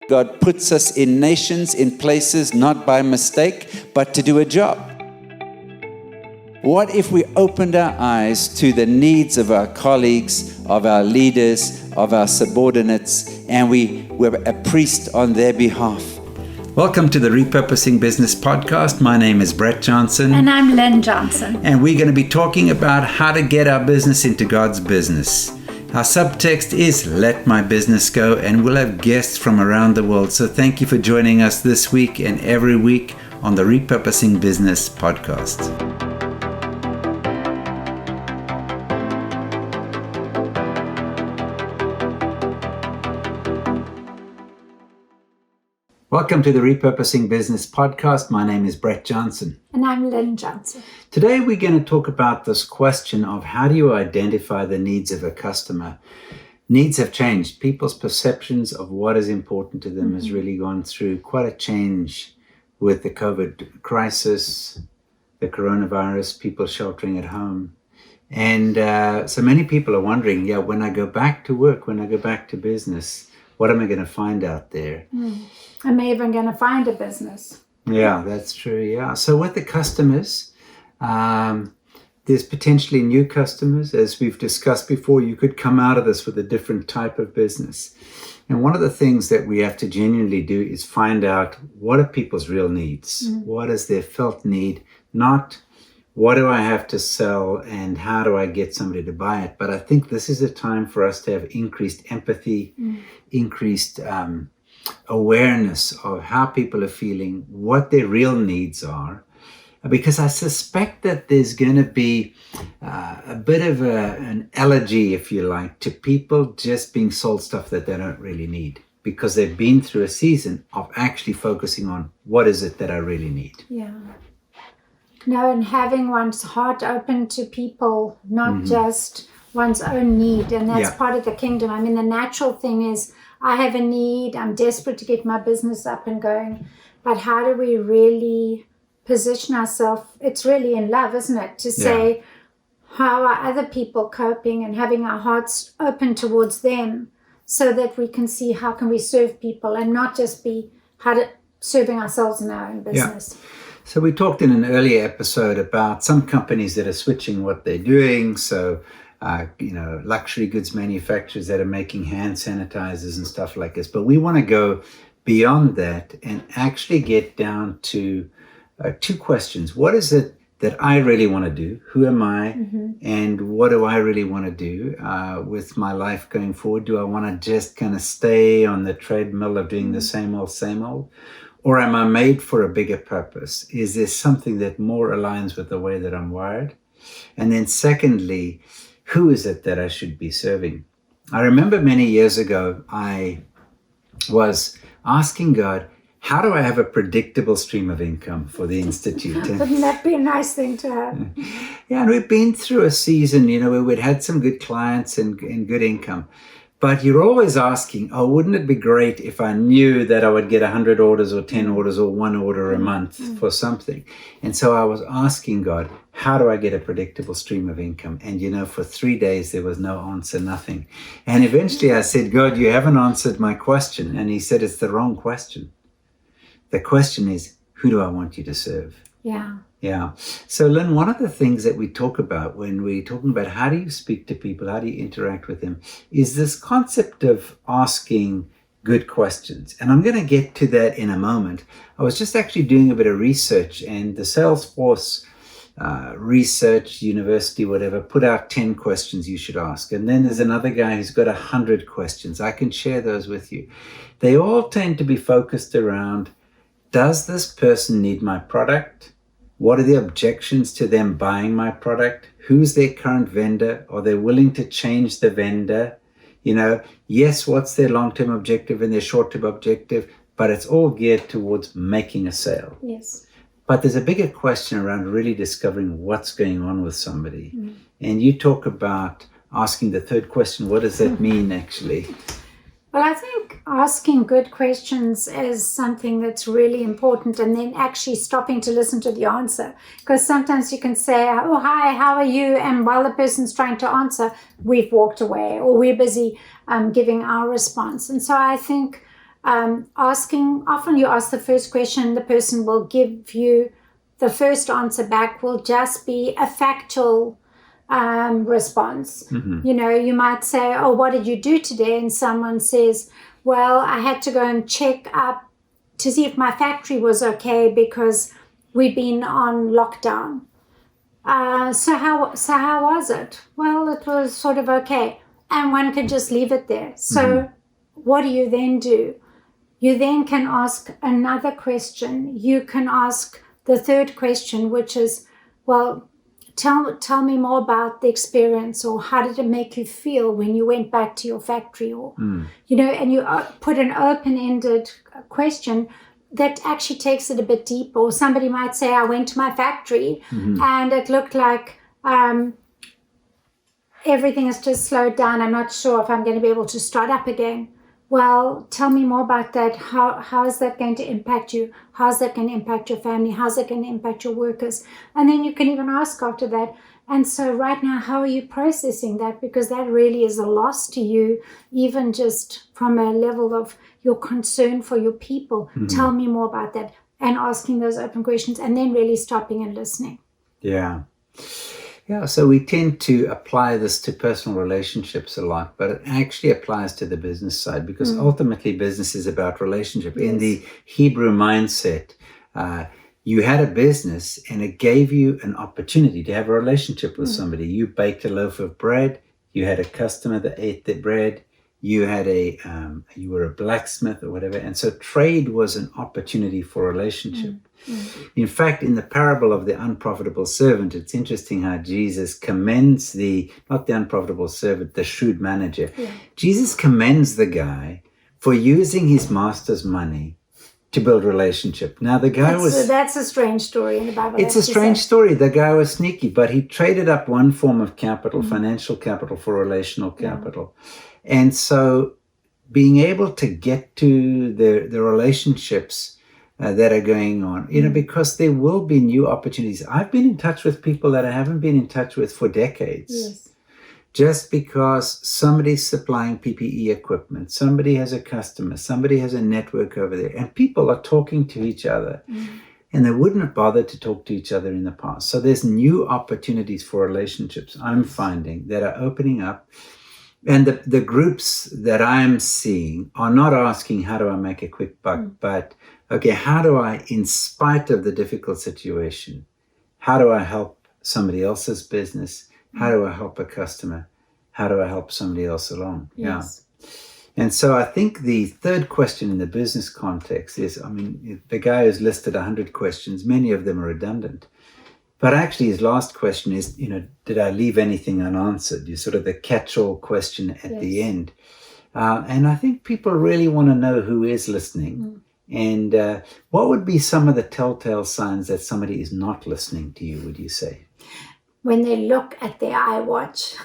God puts us in nations, in places, not by mistake, but to do a job. What if we opened our eyes to the needs of our colleagues, of our leaders, of our subordinates, and we were a priest on their behalf? Welcome to the Repurposing Business Podcast. My name is Lyn Johnson. And I'm Lyn Johnson. And we're going to be talking about how to get our business into God's business. Our subtext is Let My Business Go, and we'll have guests from around the world. So thank you for joining us this week and every week on the Repurposing Business Podcast. Welcome to the Repurposing Business Podcast. My name is Lyn Johnson. And I'm Lyn Johnson. Today we're going to talk about this question of how do you identify the needs of a customer? Needs have changed. People's perceptions of what is important to them has really gone through quite a change with the COVID crisis, the coronavirus, people sheltering at home. And so many people are wondering, when I go back to work, when I go back to business, what am I going to find out there? Am I even going to find a business? Yeah, that's true. Yeah. So with the customers, there's potentially new customers. As we've discussed before, you could come out of this with a different type of business. And one of the things that we have to genuinely do is find out what are people's real needs? What is their felt need? Not what do I have to sell and how do I get somebody to buy it? But I think this is a time for us to have increased empathy, increased awareness of how people are feeling, what their real needs are, because I suspect that there's going to be a bit of an allergy, if you like, to people just being sold stuff that they don't really need, because they've been through a season of actually focusing on what is it that I really need. Yeah. No, and having one's heart open to people, not just one's own need. And that's part of the kingdom. I mean, the natural thing is, I have a need, I'm desperate to get my business up and going. But how do we really position ourselves? It's really in love, isn't it? To say, how are other people coping, and having our hearts open towards them so that we can see how can we serve people and not just be serving ourselves in our own business. Yeah. So we talked in an earlier episode about some companies that are switching what they're doing. So luxury goods manufacturers that are making hand sanitizers and stuff like this. But we want to go beyond that and actually get down to two questions. What is it that I really want to do? Who am I? And what do I really want to do with my life going forward? Do I want to just kind of stay on the treadmill of doing the same old? Or am I made for a bigger purpose? Is there something that more aligns with the way that I'm wired? And then secondly, who is it that I should be serving? I remember many years ago, I was asking God, how do I have a predictable stream of income for the Institute? Wouldn't that be a nice thing to have? Yeah, and we've been through a season, where we'd had some good clients and good income. But you're always asking, wouldn't it be great if I knew that I would get 100 orders or 10 orders or 1 order a month for something? And so I was asking God, how do I get a predictable stream of income? And for 3 days, there was no answer, nothing. And eventually I said, God, you haven't answered my question. And he said, it's the wrong question. The question is, who do I want you to serve? Yeah. So Lyn, one of the things that we talk about when we're talking about how do you speak to people, how do you interact with them, is this concept of asking good questions. And I'm going to get to that in a moment. I was just actually doing a bit of research, and the Salesforce research university, whatever, put out 10 questions you should ask. And then there's another guy who's got 100 questions. I can share those with you. They all tend to be focused around, does this person need my product? What are the objections to them buying my product? Who's their current vendor? Are they willing to change the vendor? Yes, what's their long-term objective and their short-term objective? But it's all geared towards making a sale. Yes. But there's a bigger question around really discovering what's going on with somebody. And you talk about asking the third question. What does that mean, actually? Well, I think asking good questions is something that's really important, and then actually stopping to listen to the answer. Because sometimes you can say, oh, hi, how are you? And while the person's trying to answer, we've walked away or we're busy giving our response. And so I think Often you ask the first question, the person will give you the first answer back will just be a factual response. You know, you might say, oh, what did you do today? And someone says, well, I had to go and check up to see if my factory was okay because we've been on lockdown. So how was it? Well, it was sort of okay. And one could just leave it there. So what do you then do? You then can ask another question. You can ask the third question, which is, well, tell me more about the experience, or how did it make you feel when you went back to your factory, or, you know, and you put an open-ended question that actually takes it a bit deeper. Or somebody might say, I went to my factory and it looked like everything has just slowed down. I'm not sure if I'm going to be able to start up again. Well, tell me more about that. How is that going to impact you? How's that going to impact your family? How's that going to impact your workers? And then you can even ask after that. And so right now, how are you processing that? Because that really is a loss to you, even just from a level of your concern for your people. Tell me more about that. And asking those open questions, and then really stopping and listening. Yeah. Yeah, so we tend to apply this to personal relationships a lot, but it actually applies to the business side, because ultimately business is about relationship. Yes. In the Hebrew mindset, you had a business and it gave you an opportunity to have a relationship with somebody. You baked a loaf of bread, you had a customer that ate the bread, you had you were a blacksmith or whatever. And so trade was an opportunity for relationship. In fact, in the parable of the unprofitable servant, it's interesting how Jesus commends not the unprofitable servant, the shrewd manager. Yeah. Jesus commends the guy for using his master's money to build relationship. Now, the guy that's a strange story in the Bible. It's a strange story. The guy was sneaky, but he traded up one form of capital, financial capital, for relational capital. And so being able to get to the relationships that are going on, you know, because there will be new opportunities. I've been in touch with people that I haven't been in touch with for decades. Yes. Just because somebody's supplying PPE equipment, somebody has a customer, somebody has a network over there, and people are talking to each other. And they wouldn't have bothered to talk to each other in the past. So there's new opportunities for relationships, I'm finding, that are opening up. And the groups that I'm seeing are not asking, how do I make a quick buck? But, okay, how do I, in spite of the difficult situation, how do I help somebody else's business? How do I help a customer? How do I help somebody else along? Yes. Yeah. And so I think the third question in the business context is, I mean, the guy who's listed 100 questions, many of them are redundant. But actually his last question is, you know, did I leave anything unanswered? You sort of the catch-all question at the end. And I think people really want to know who is listening. And what would be some of the telltale signs that somebody is not listening to you, would you say? When they look at their iWatch.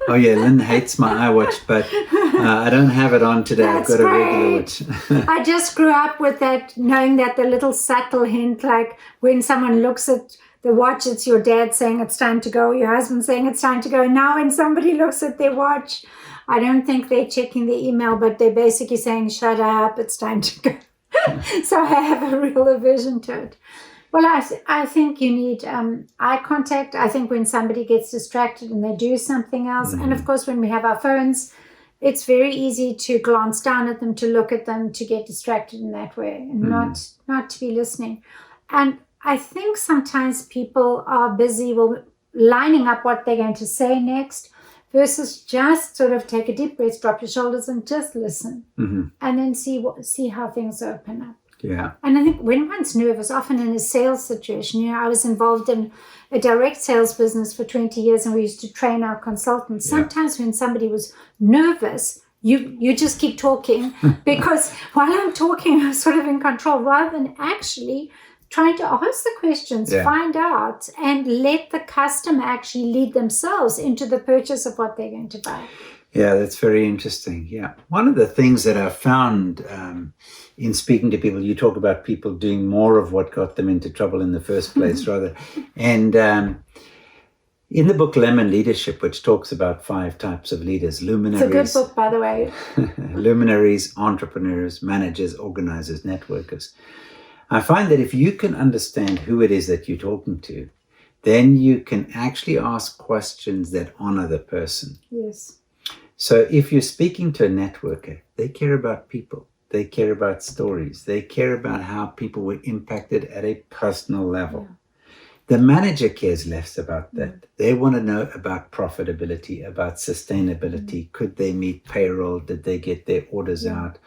Oh yeah, Lyn hates my iWatch, but I don't have it on today. That's I've got great. a regular watch. I just grew up with that, knowing that the little subtle hint, like when someone looks at the watch, it's your dad saying it's time to go, your husband saying it's time to go. Now when somebody looks at their watch, I don't think they're checking the email, but they're basically saying, shut up, it's time to go. So I have a real aversion to it. Well, I think you need eye contact. I think when somebody gets distracted and they do something else, and of course when we have our phones, it's very easy to glance down at them, to look at them, to get distracted in that way, and not to be listening. And I think sometimes people are busy lining up what they're going to say next, versus just sort of take a deep breath, drop your shoulders, and just listen, and then see how things open up. Yeah. And I think when one's nervous, often in a sales situation, you know, I was involved in a direct sales business for 20 years, and we used to train our consultants. Sometimes when somebody was nervous, you just keep talking, because while I'm talking, I'm sort of in control, rather than actually trying to ask the questions, find out, and let the customer actually lead themselves into the purchase of what they're going to buy. Yeah, that's very interesting. Yeah. One of the things that I found in speaking to people, you talk about people doing more of what got them into trouble in the first place, rather. And In the book Lemon Leadership, which talks about 5 types of leaders, luminaries. It's a good book, by the way. Luminaries, entrepreneurs, managers, organizers, networkers. I find that if you can understand who it is that you're talking to, then you can actually ask questions that honor the person. Yes. So if you're speaking to a networker, they care about people. They care about stories. They care about how people were impacted at a personal level. Yeah. The manager cares less about that. They want to know about profitability, about sustainability. Could they meet payroll? Did they get their orders out?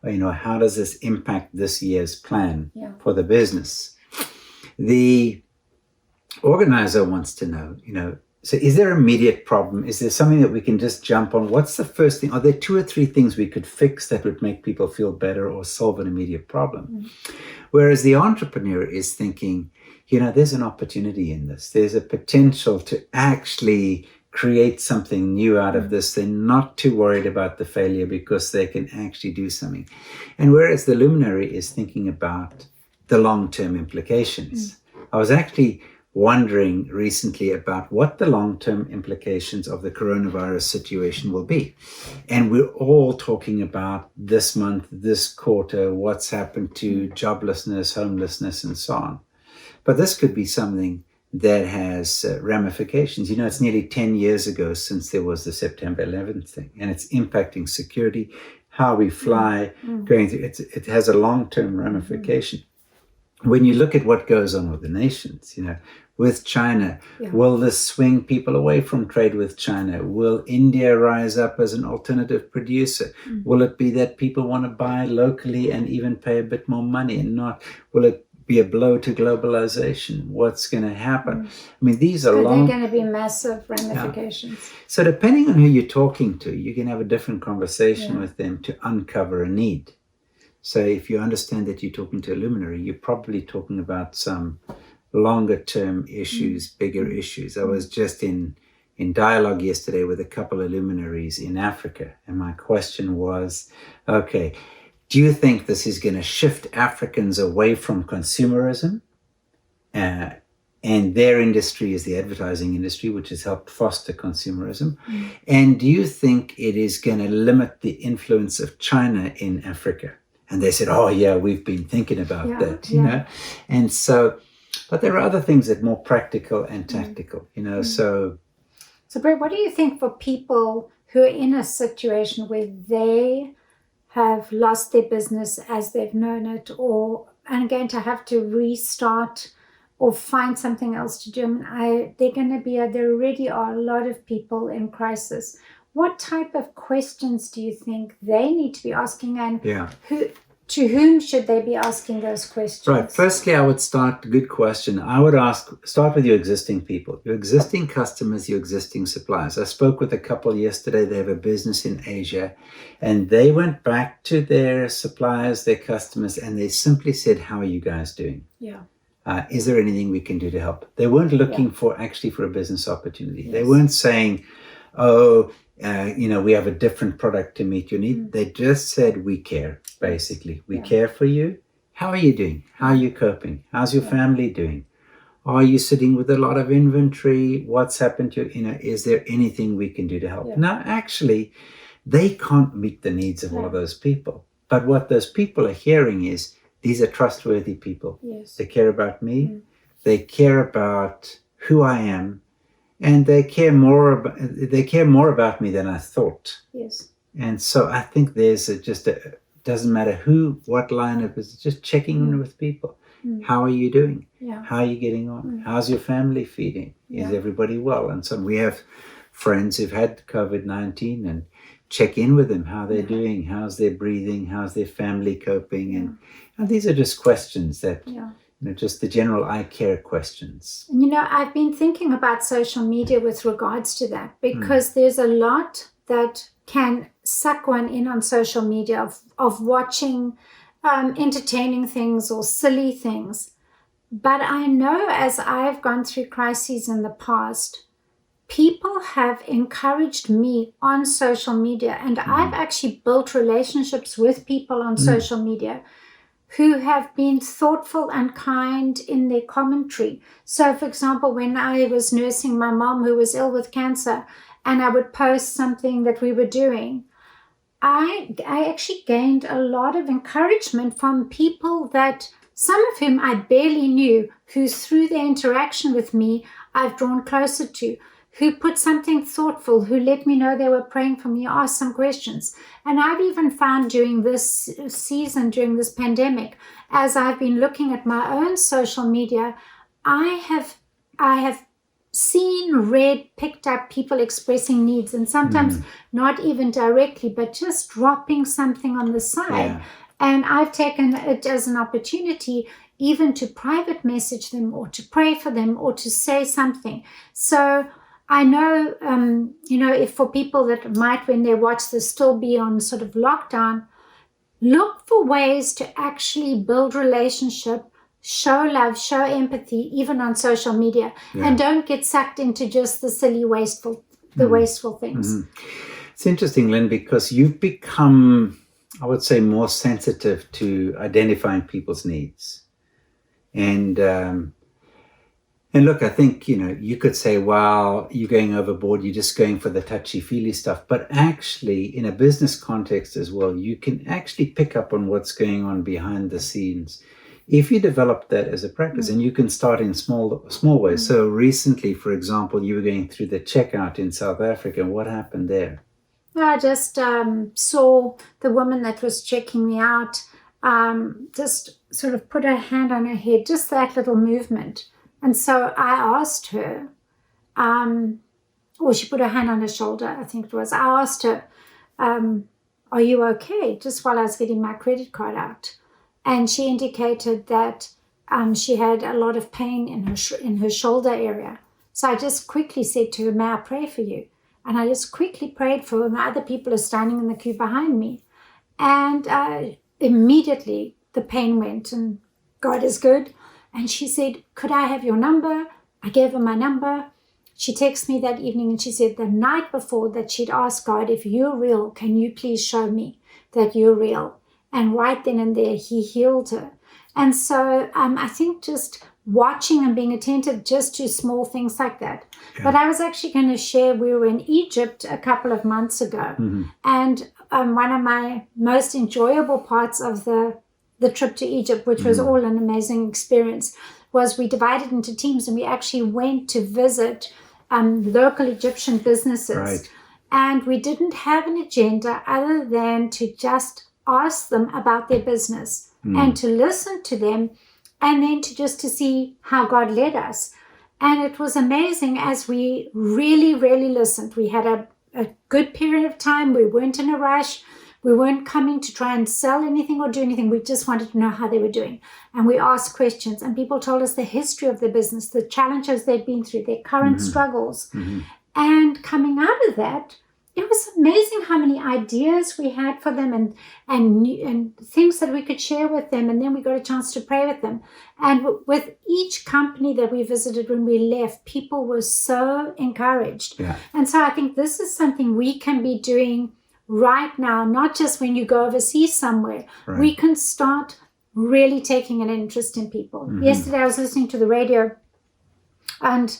How does this impact this year's plan for the business? The organizer wants to know, so is there an immediate problem? Is there something that we can just jump on? What's the first thing? Are there 2 or 3 things we could fix that would make people feel better or solve an immediate problem? Whereas the entrepreneur is thinking, there's an opportunity in this. There's a potential to actually create something new out of this. They're not too worried about the failure because they can actually do something. And whereas the luminary is thinking about the long-term implications. I was actually wondering recently about what the long-term implications of the coronavirus situation will be. And we're all talking about this month, this quarter, what's happened to joblessness, homelessness, and so on. But this could be something that has ramifications. It's nearly 10 years ago since there was the September 11th thing, and it's impacting security, how we fly, going through. It has a long-term ramification. When you look at what goes on with the nations, with China, will this swing people away from trade with China? Will India rise up as an alternative producer? Will it be that people want to buy locally and even pay a bit more money and not? Will it be a blow to globalization? What's going to happen? These are they're going to be massive ramifications. Yeah. So depending on who you're talking to, you can have a different conversation with them to uncover a need. So if you understand that you're talking to a luminary, you're probably talking about some longer term issues, bigger issues. I was just in dialogue yesterday with a couple of luminaries in Africa. And my question was, okay, do you think this is going to shift Africans away from consumerism? And their industry is the advertising industry, which has helped foster consumerism. And do you think it is going to limit the influence of China in Africa? And they said, oh, yeah, we've been thinking about that, And so, but there are other things that are more practical and tactical, So, Brett, what do you think for people who are in a situation where they have lost their business as they've known it, or are going to have to restart or find something else to do? There already are a lot of people in crisis. What type of questions do you think they need to be asking, and to whom should they be asking those questions? Right. Firstly, I would good question. I would start with your existing people, your existing customers, your existing suppliers. I spoke with a couple yesterday. They have a business in Asia, and they went back to their suppliers, their customers, and they simply said, how are you guys doing? Yeah. Is there anything we can do to help? They weren't looking for a business opportunity. Yes. They weren't saying, we have a different product to meet your need. They just said, we care, basically. We care for you. How are you doing? How are you coping? How's your family doing? Are you sitting with a lot of inventory? What's happened to you? Is there anything we can do to help? Now, actually, they can't meet the needs of all of those people. But what those people are hearing is, these are trustworthy people. Yes. They care about me. They care about who I am. And they care more about me than I thought. Yes. And so I think doesn't matter what line of business, just checking in with people. How are you doing? Yeah. How are you getting on? How's your family feeding? Is everybody well? And so we have friends who've had COVID-19 and check in with them, how they're doing, how's their breathing, how's their family coping. And these are just questions that... just the general I care questions. I've been thinking about social media with regards to that, because there's a lot that can suck one in on social media of watching entertaining things or silly things. But I know, as I've gone through crises in the past, people have encouraged me on social media, and I've actually built relationships with people on social media who have been thoughtful and kind in their commentary. So, for example, when I was nursing my mom who was ill with cancer, and I would post something that we were doing, I actually gained a lot of encouragement from people that some of whom I barely knew, who through their interaction with me, I've drawn closer to, who put something thoughtful, who let me know they were praying for me, asked some questions. And I've even found during this season, during this pandemic, as I've been looking at my own social media, I have seen, read, picked up people expressing needs, and sometimes not even directly, but just dropping something on the side. Yeah. And I've taken it as an opportunity even to private message them or to pray for them or to say something. So I know, if for people that might, when they watch this, still be on sort of lockdown, look for ways to actually build relationship, show love, show empathy, even on social media, and don't get sucked into just the silly, wasteful things. It's interesting, Lyn, because you've become, I would say, more sensitive to identifying people's needs. And look, I think, you could say, well, you're going overboard, you're just going for the touchy-feely stuff. But actually, in a business context as well, you can actually pick up on what's going on behind the scenes if you develop that as a practice. And you can start in small ways. So recently, for example, you were going through the checkout in South Africa. What happened there? I just saw the woman that was checking me out just sort of put her hand on her head, just that little movement. And so I asked her, or she put her hand on her shoulder, I think it was. I asked her, are you okay? Just while I was getting my credit card out. And she indicated that she had a lot of pain in her shoulder area. So I just quickly said to her, may I pray for you? And I just quickly prayed for her. And the other people are standing in the queue behind me. And immediately the pain went, and God is good. And she said, could I have your number? I gave her my number. She texted me that evening and she said the night before that she'd asked God, if you're real, can you please show me that you're real? And right then and there, he healed her. And so I think just watching and being attentive just to small things like that. Yeah. But I was actually going to share, we were in Egypt a couple of months ago. And one of my most enjoyable parts of the trip to Egypt, which was all an amazing experience, was we divided into teams and we actually went to visit local Egyptian businesses. Right. And we didn't have an agenda other than to just ask them about their business and to listen to them, and then to see how God led us. And it was amazing as we really, really listened. We had a good period of time. We weren't in a rush. We weren't coming to try and sell anything or do anything. We just wanted to know how they were doing. And we asked questions, and people told us the history of their business, the challenges they'd been through, their current struggles. And coming out of that, it was amazing how many ideas we had for them and things that we could share with them. And then we got a chance to pray with them. And with each company that we visited when we left, people were so encouraged. Yeah. And so I think this is something we can be doing right now, not just when you go overseas somewhere. Right. We can start really taking an interest in people. Yesterday I was listening to the radio, and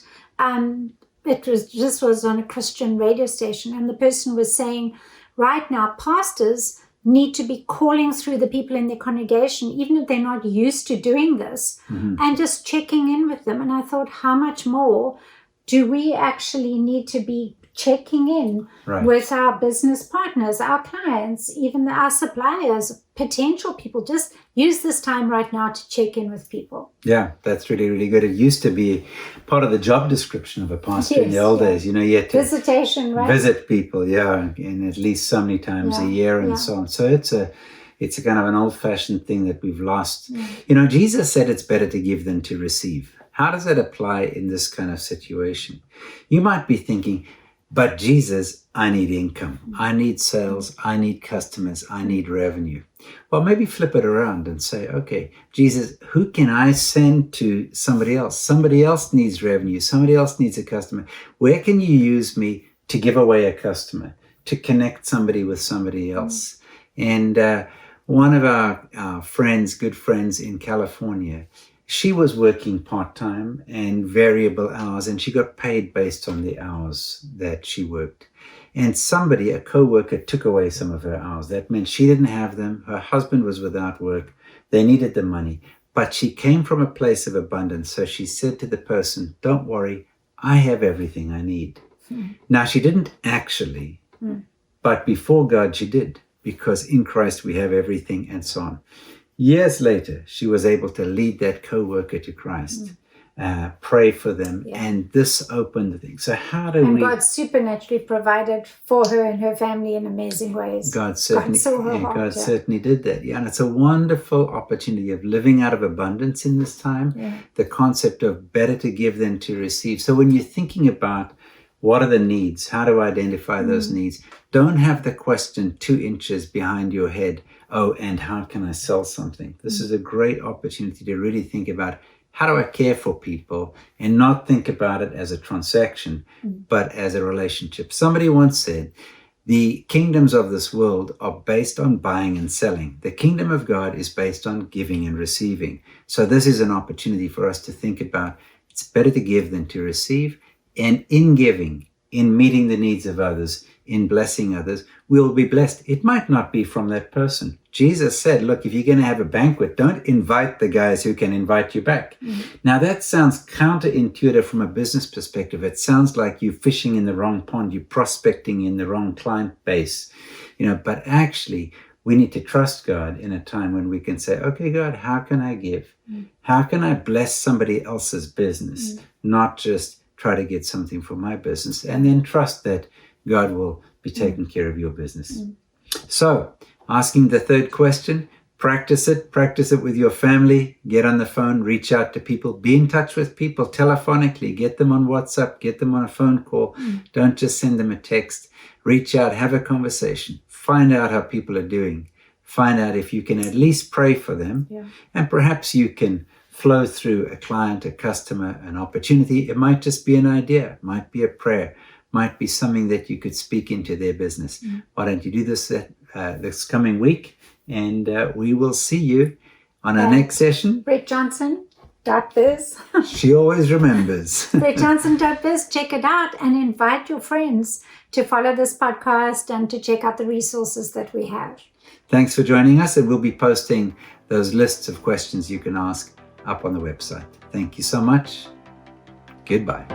it was on a Christian radio station, and the person was saying, right now pastors need to be calling through the people in their congregation, even if they're not used to doing this, and just checking in with them. And I thought, how much more do we actually need to be checking in with our business partners, our clients, even our suppliers, potential people? Just use this time right now to check in with people. Yeah, that's really, really good. It used to be part of the job description of a pastor in the old days. You had to visitation, visit people, and at least so many times a year and so on. So it's a kind of an old-fashioned thing that we've lost. Jesus said it's better to give than to receive. How does that apply in this kind of situation? You might be thinking, but Jesus, I need income. I need sales. I need customers. I need revenue. Well, maybe flip it around and say, okay, Jesus, who can I send to somebody else? Somebody else needs revenue. Somebody else needs a customer. Where can you use me to give away a customer, to connect somebody with somebody else? And one of our friends, good friends in California, she was working part-time and variable hours, and she got paid based on the hours that she worked. And somebody, a co-worker, took away some of her hours. That meant she didn't have them. Her husband was without work. They needed the money. But she came from a place of abundance. So she said to the person, don't worry, I have everything I need. Now, she didn't actually, but before God, she did. Because in Christ, we have everything and so on. Years later, she was able to lead that co-worker to Christ. Pray for them, and this opened the thing. So how do we... God supernaturally provided for her and her family in amazing ways. God certainly did that. Yeah, and it's a wonderful opportunity of living out of abundance in this time. The concept of better to give than to receive. So when you're thinking about what are the needs, how do I identify those needs? Don't have the question 2 inches behind your head. Oh, and how can I sell something? This is a great opportunity to really think about, how do I care for people, and not think about it as a transaction, but as a relationship. Somebody once said, the kingdoms of this world are based on buying and selling. The kingdom of God is based on giving and receiving. So this is an opportunity for us to think about, it's better to give than to receive. And in giving, in meeting the needs of others, in blessing others, we'll be blessed. It might not be from that person. Jesus said, look, if you're going to have a banquet, don't invite the guys who can invite you back. Now, that sounds counterintuitive from a business perspective. It sounds like you're fishing in the wrong pond, you're prospecting in the wrong client base. But actually, we need to trust God in a time when we can say, okay, God, how can I give? How can I bless somebody else's business? Not just try to get something for my business, and then trust that God will be taking care of your business. So, asking the third question, practice it with your family, get on the phone, reach out to people, be in touch with people telephonically, get them on WhatsApp, get them on a phone call. Don't just send them a text. Reach out, have a conversation, find out how people are doing, find out if you can at least pray for them, and perhaps you can flow through a client, a customer, an opportunity. It might just be an idea, it might be a prayer, might be something that you could speak into their business. Why don't you do this this coming week, and we will see you on our next session. BrettJohnson.biz. She always remembers. BrettJohnson.biz. Check it out and invite your friends to follow this podcast and to check out the resources that we have. Thanks for joining us, and we'll be posting those lists of questions you can ask up on the website. Thank you so much. Goodbye.